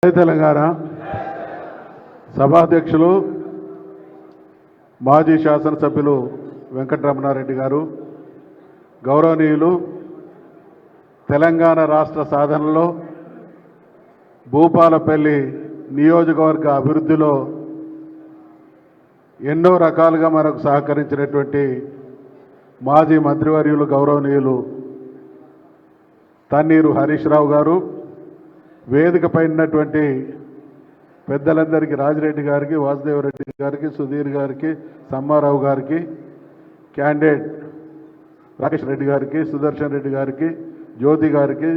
తెలంగాణ సభాధ్యక్షులు మాజీ శాసనసభ్యులు వెంకటరమణారెడ్డి గారు, గౌరవనీయులు తెలంగాణ రాష్ట్ర సాధనలో భూపాలపల్లి నియోజకవర్గ అభివృద్ధిలో ఎన్నో రకాలుగా మనకు సహకరించినటువంటి మాజీ మంత్రివర్యులు గౌరవనీయులు తన్నీరు హరీష్ రావు గారు, వేదికపై ఉన్నటువంటి పెద్దలందరికీ రాజిరెడ్డి గారికి, వాసుదేవరెడ్డి గారికి, సుధీర్ గారికి, సమ్మారావు గారికి, క్యాండిడేట్ రాకేష్ రెడ్డి గారికి, సుదర్శన్ రెడ్డి గారికి, జ్యోతి గారికి,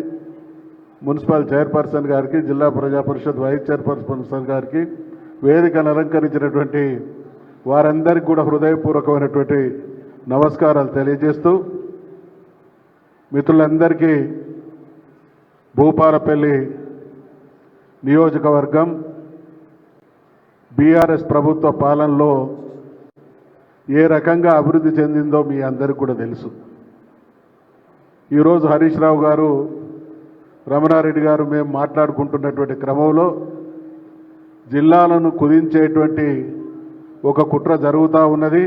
మున్సిపల్ చైర్పర్సన్ గారికి, జిల్లా ప్రజా పరిషత్ వైస్ చైర్పర్సన్ గారికి, వేదికను అలంకరించినటువంటి వారందరికీ కూడా హృదయపూర్వకమైనటువంటి నమస్కారాలు తెలియజేస్తూ, మిత్రులందరికీ భూపాలపల్లి నియోజకవర్గం బీఆర్ఎస్ ప్రభుత్వ పాలనలో ఏ రకంగా అభివృద్ధి చెందిందో మీ అందరికీ కూడా తెలుసు. ఈరోజు హరీష్ రావు గారు, రమణారెడ్డి గారు మేము మాట్లాడుకుంటున్నటువంటి క్రమంలో జిల్లాలను కుదించేటువంటి ఒక కుట్ర జరుగుతూ ఉన్నది.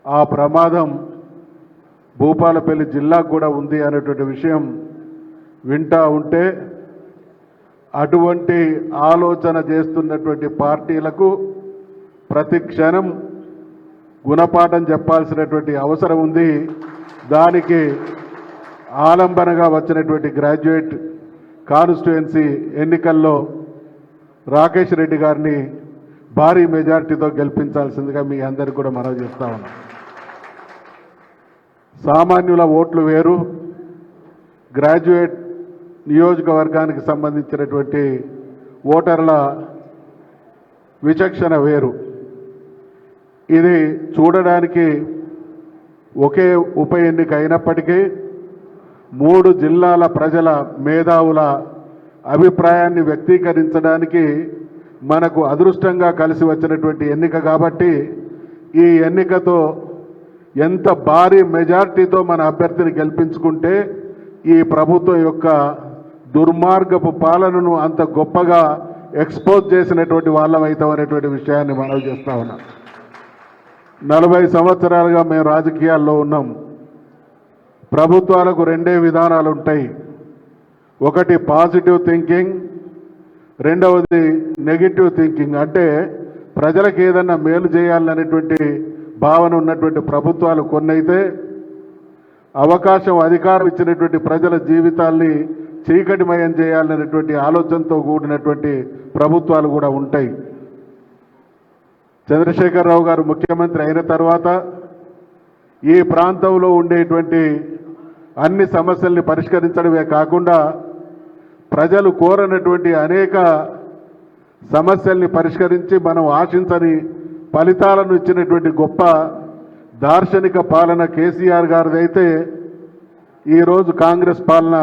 ఆ ప్రమాదం భూపాలపల్లి జిల్లాకు కూడా ఉంది అనేటువంటి విషయం వింటా ఉంటే, అటువంటి ఆలోచన చేస్తున్నటువంటి పార్టీలకు ప్రతి క్షణం గుణపాఠం చెప్పాల్సినటువంటి అవసరం ఉంది. దానికి ఆలంబనగా వచ్చినటువంటి గ్రాడ్యుయేట్ కాన్స్టిట్యుయెన్సీ ఎన్నికల్లో రాకేష్ రెడ్డి గారిని భారీ మెజార్టీతో గెలిపించాల్సిందిగా మీ అందరికీ కూడా మనవి చేస్తా ఉన్నాం. సామాన్యుల ఓట్లు వేరు, గ్రాడ్యుయేట్ నియోజకవర్గానికి సంబంధించినటువంటి ఓటర్ల విచక్షణ వేరు. ఇది చూడడానికి ఒకే ఉప ఎన్నిక అయినప్పటికీ 3 జిల్లాల ప్రజల మేధావుల అభిప్రాయాన్ని వ్యక్తీకరించడానికి మనకు అదృష్టంగా కలిసి వచ్చినటువంటి ఎన్నిక కాబట్టి, ఈ ఎన్నికతో ఎంత భారీ మెజార్టీతో మన అభ్యర్థిని గెలిపించుకుంటే ఈ ప్రభుత్వం యొక్క దుర్మార్గపు పాలనను అంత గొప్పగా ఎక్స్పోజ్ చేసినటువంటి వాళ్ళం అవుతామనేటువంటి విషయాన్ని మనవి చేస్తా ఉన్నాం. 40 సంవత్సరాలుగా మేము రాజకీయాల్లో ఉన్నాం. ప్రభుత్వాలకు 2 విధానాలు ఉంటాయి. ఒకటి పాజిటివ్ థింకింగ్, రెండవది నెగిటివ్ థింకింగ్. అంటే ప్రజలకు ఏదన్నా మేలు చేయాలనేటువంటి భావన ఉన్నటువంటి ప్రభుత్వాలు కొన్నైతే, అవకాశం అధికారం ఇచ్చినటువంటి ప్రజల జీవితాల్ని చీకటిమయం చేయాలనేటువంటి ఆలోచనతో కూడినటువంటి ప్రభుత్వాలు కూడా ఉంటాయి. చంద్రశేఖరరావు గారు ముఖ్యమంత్రి అయిన తర్వాత ఈ ప్రాంతంలో ఉండేటువంటి అన్ని సమస్యల్ని పరిష్కరించడమే కాకుండా ప్రజలు కోరనటువంటి అనేక సమస్యల్ని పరిష్కరించి మనం ఆశించని ఫలితాలను ఇచ్చినటువంటి గొప్ప దార్శనిక పాలన కేసీఆర్ గారిదైతే, ఈరోజు కాంగ్రెస్ పాలన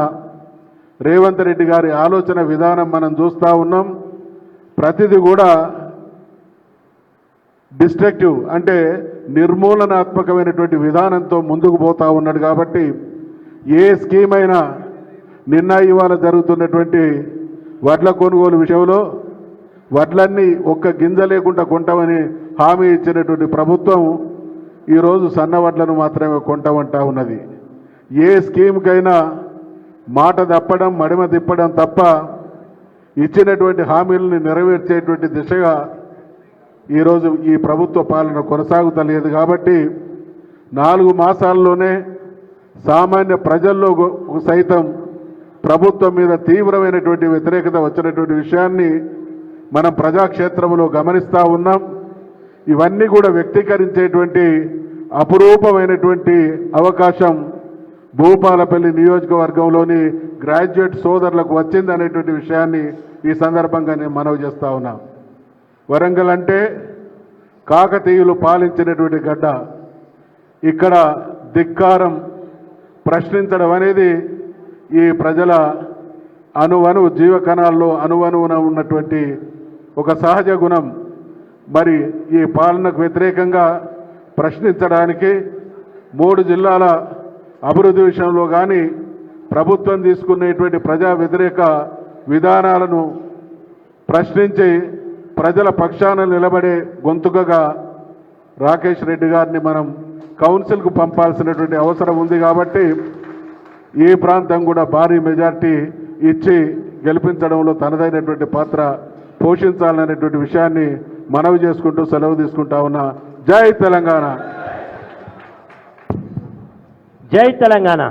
రేవంత్ రెడ్డి గారి ఆలోచన విధానం మనం చూస్తూ ఉన్నాం. ప్రతిదీ కూడా డిస్ట్రక్టివ్ అంటే నిర్మూలనాత్మకమైనటువంటి విధానంతో ముందుకు పోతూ ఉన్నాడు. కాబట్టి ఏ స్కీమ్ అయినా, నిన్న ఇవాళ జరుగుతున్నటువంటి వడ్ల కొనుగోలు విషయంలో వడ్లన్నీ ఒక్క గింజ లేకుండా కొంటామని హామీ ఇచ్చినటువంటి ప్రభుత్వం ఈరోజు సన్న వడ్లను మాత్రమే కొంటామంటా ఉన్నది. ఏ స్కీమ్కైనా మాట తప్పడం, మడిమ తిప్పడం తప్ప ఇచ్చినటువంటి హామీలను నెరవేర్చేటువంటి దిశగా ఈరోజు ఈ ప్రభుత్వ పాలన కొనసాగుతలేదు. కాబట్టి 4 మాసాల్లోనే సామాన్య ప్రజల్లో సైతం ప్రభుత్వం మీద తీవ్రమైనటువంటి వ్యతిరేకత వచ్చినటువంటి విషయాన్ని మనం ప్రజాక్షేత్రంలో గమనిస్తూ ఉన్నాం. ఇవన్నీ కూడా వ్యక్తీకరించేటువంటి అపురూపమైనటువంటి అవకాశం భూపాలపల్లి నియోజకవర్గంలోని గ్రాడ్యుయేట్ సోదరులకు వచ్చిందనేటువంటి విషయాన్ని ఈ సందర్భంగా నేను మనవి చేస్తా ఉన్నా. వరంగల్ అంటే కాకతీయులు పాలించినటువంటి గడ్డ. ఇక్కడ ధిక్కారం, ప్రశ్నించడం అనేది ఈ ప్రజల అణువణువు జీవకణాల్లో అణువణువున ఉన్నటువంటి ఒక సహజ గుణం. మరి ఈ పాలనకు వ్యతిరేకంగా ప్రశ్నించడానికి 3 జిల్లాల అభివృద్ధి విషయంలో కానీ ప్రభుత్వం తీసుకునేటువంటి ప్రజా వ్యతిరేక విధానాలను ప్రశ్నించి ప్రజల పక్షాన నిలబడే గొంతుకగా రాకేష్ రెడ్డి గారిని మనం కౌన్సిల్కు పంపాల్సినటువంటి అవసరం ఉంది. కాబట్టి ఈ ప్రాంతం కూడా భారీ మెజార్టీ ఇచ్చి గెలిపించడంలో తనదైనటువంటి పాత్ర పోషించాలనేటువంటి విషయాన్ని మనవి చేసుకుంటూ సెలవు తీసుకుంటా ఉన్నా. జై తెలంగాణ. జై తెలంగాణ.